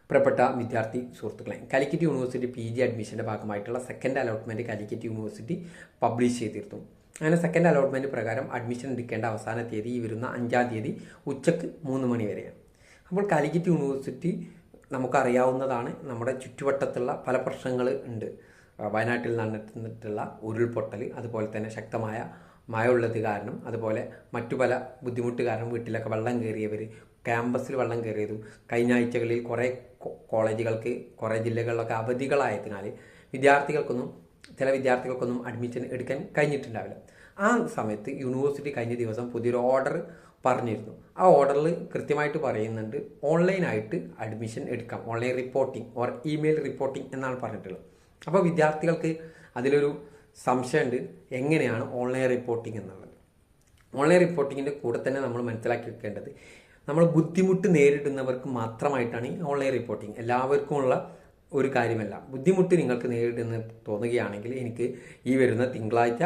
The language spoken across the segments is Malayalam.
പ്രിയപ്പെട്ട വിദ്യാർത്ഥി സുഹൃത്തുക്കളെ, കാലിക്കറ്റ് യൂണിവേഴ്സിറ്റി PG അഡ്മിഷൻ്റെ ഭാഗമായിട്ടുള്ള second allotment Calicut university publish ചെയ്തിരുന്നു. അങ്ങനെ സെക്കൻഡ് അലോട്ട്മെൻറ്റ് പ്രകാരം അഡ്മിഷൻ എടുക്കേണ്ട അവസാന തീയതി ഈ വരുന്ന 5-ാം തീയതി ഉച്ചക്ക് 3 മണി വരെയാണ്. അപ്പോൾ കാലിക്കറ്റ് യൂണിവേഴ്സിറ്റി നമുക്കറിയാവുന്നതാണ്, നമ്മുടെ ചുറ്റുവട്ടത്തുള്ള പല പ്രശ്നങ്ങൾ ഉണ്ട്. വയനാട്ടിൽ നടന്നിട്ടുള്ള ഉരുൾപൊട്ടൽ, അതുപോലെ തന്നെ ശക്തമായ മഴ ഉള്ളത് കാരണം, അതുപോലെ മറ്റു പല ബുദ്ധിമുട്ട് കാരണം വീട്ടിലൊക്കെ വെള്ളം കയറിയവർ, ക്യാമ്പസിൽ വെള്ളം കയറിയതും, കഴിഞ്ഞ ആഴ്ചകളിൽ കുറേ കോളേജുകൾക്ക് കുറേ ജില്ലകളിലൊക്കെ അവധികളായതിനാൽ ചില വിദ്യാർത്ഥികൾക്കൊന്നും അഡ്മിഷൻ എടുക്കാൻ കഴിഞ്ഞിട്ടുണ്ടാവില്ല. ആ സമയത്ത് യൂണിവേഴ്സിറ്റി കഴിഞ്ഞ ദിവസം പുതിയൊരു ഓർഡർ പറഞ്ഞിരുന്നു. ആ ഓർഡറിൽ കൃത്യമായിട്ട് പറയുന്നുണ്ട്, ഓൺലൈനായിട്ട് അഡ്മിഷൻ എടുക്കാം, online reporting or email reporting എന്നാണ് പറഞ്ഞിട്ടുള്ളത്. അപ്പോൾ വിദ്യാർത്ഥികൾക്ക് അതിലൊരു സംശയമുണ്ട്, എങ്ങനെയാണ് ഓൺലൈൻ റിപ്പോർട്ടിംഗ് എന്നുള്ളത്. ഓൺലൈൻ റിപ്പോർട്ടിങ്ങിൻ്റെ കൂടെ തന്നെ നമ്മൾ മനസ്സിലാക്കി വെക്കേണ്ടത്, നമ്മൾ ബുദ്ധിമുട്ട് നേരിടുന്നവർക്ക് മാത്രമായിട്ടാണ് ഈ ഓൺലൈൻ റിപ്പോർട്ടിംഗ്. എല്ലാവർക്കുമുള്ള ഒരു കാര്യമല്ല. ബുദ്ധിമുട്ട് നിങ്ങൾക്ക് നേരിടുന്ന തോന്നുകയാണെങ്കിൽ എനിക്ക് ഈ വരുന്ന തിങ്കളാഴ്ച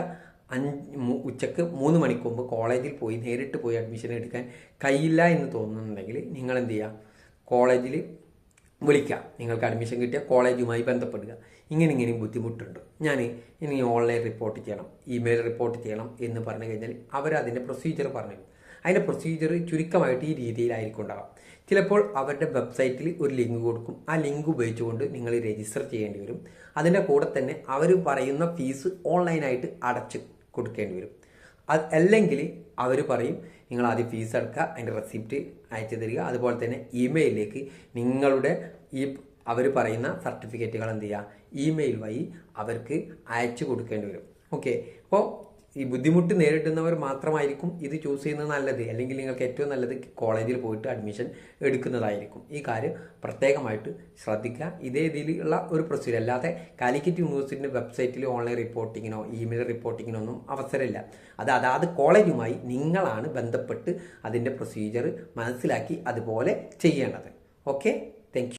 ഉച്ചക്ക് 3 മണിക്ക് മുമ്പ് കോളേജിൽ പോയി നേരിട്ട് പോയി അഡ്മിഷൻ എടുക്കാൻ കഴിയില്ല എന്ന് തോന്നുന്നുണ്ടെങ്കിൽ നിങ്ങൾ എന്ത് ചെയ്യുക, കോളേജിൽ വിളിക്കുക. നിങ്ങൾക്ക് അഡ്മിഷൻ കിട്ടിയ കോളേജുമായി ബന്ധപ്പെടുക. ഇങ്ങനെ ബുദ്ധിമുട്ടുണ്ട്, ഞാൻ ഇനി ഓൺലൈൻ റിപ്പോർട്ട് ചെയ്യണം, ഇമെയിൽ റിപ്പോർട്ട് ചെയ്യണം എന്ന് പറഞ്ഞു കഴിഞ്ഞാൽ അവരതിൻ്റെ പ്രൊസീജിയർ പറഞ്ഞു. അതിൻ്റെ പ്രൊസീജിയർ ചുരുക്കമായിട്ട് ഈ രീതിയിലായിരിക്കും ഉണ്ടാകാം. ചിലപ്പോൾ അവരുടെ വെബ്സൈറ്റിൽ ഒരു ലിങ്ക് കൊടുക്കും. ആ ലിങ്ക് ഉപയോഗിച്ചുകൊണ്ട് നിങ്ങൾ രജിസ്റ്റർ ചെയ്യേണ്ടി വരും. അതിൻ്റെ കൂടെ തന്നെ അവർ പറയുന്ന ഫീസ് ഓൺലൈനായിട്ട് അടച്ച് കൊടുക്കേണ്ടി വരും. അല്ലെങ്കിൽ അവർ പറയും, നിങ്ങൾ ആദ്യം ഫീസ് അടക്കുക, അതിൻ്റെ റെസിപ്റ്റ് അയച്ചു തരിക. അതുപോലെ തന്നെ ഇമെയിലിലേക്ക് നിങ്ങളുടെ ഈ അവർ പറയുന്ന സർട്ടിഫിക്കറ്റുകൾ എന്ത് ചെയ്യുക, ഇമെയിൽ വഴി അവർക്ക് അയച്ചു കൊടുക്കേണ്ടി വരും. ഓക്കെ, അപ്പോൾ ഈ ബുദ്ധിമുട്ട് നേരിടുന്നവർ മാത്രമായിരിക്കും ഇത് ചൂസ് ചെയ്യുന്നത് നല്ലത്. അല്ലെങ്കിൽ നിങ്ങൾക്ക് ഏറ്റവും നല്ലത് കോളേജിൽ പോയിട്ട് അഡ്മിഷൻ എടുക്കുന്നതായിരിക്കും. ഈ കാര്യം പ്രത്യേകമായിട്ട് ശ്രദ്ധിക്കുക. ഇതേ രീതിയിലുള്ള ഒരു പ്രൊസീജിയർ അല്ലാതെ കാലിക്കറ്റ് യൂണിവേഴ്സിറ്റിൻ്റെ വെബ്സൈറ്റിൽ ഓൺലൈൻ റിപ്പോർട്ടിങ്ങിനോ ഇമെയിൽ റിപ്പോർട്ടിങ്ങിനോ ഒന്നും അവസരമില്ല. അതാത് കോളേജുമായി നിങ്ങളാണ് ബന്ധപ്പെട്ട് അതിൻ്റെ പ്രൊസീജിയർ മനസ്സിലാക്കി അതുപോലെ ചെയ്യേണ്ടത്. Okay, thank you.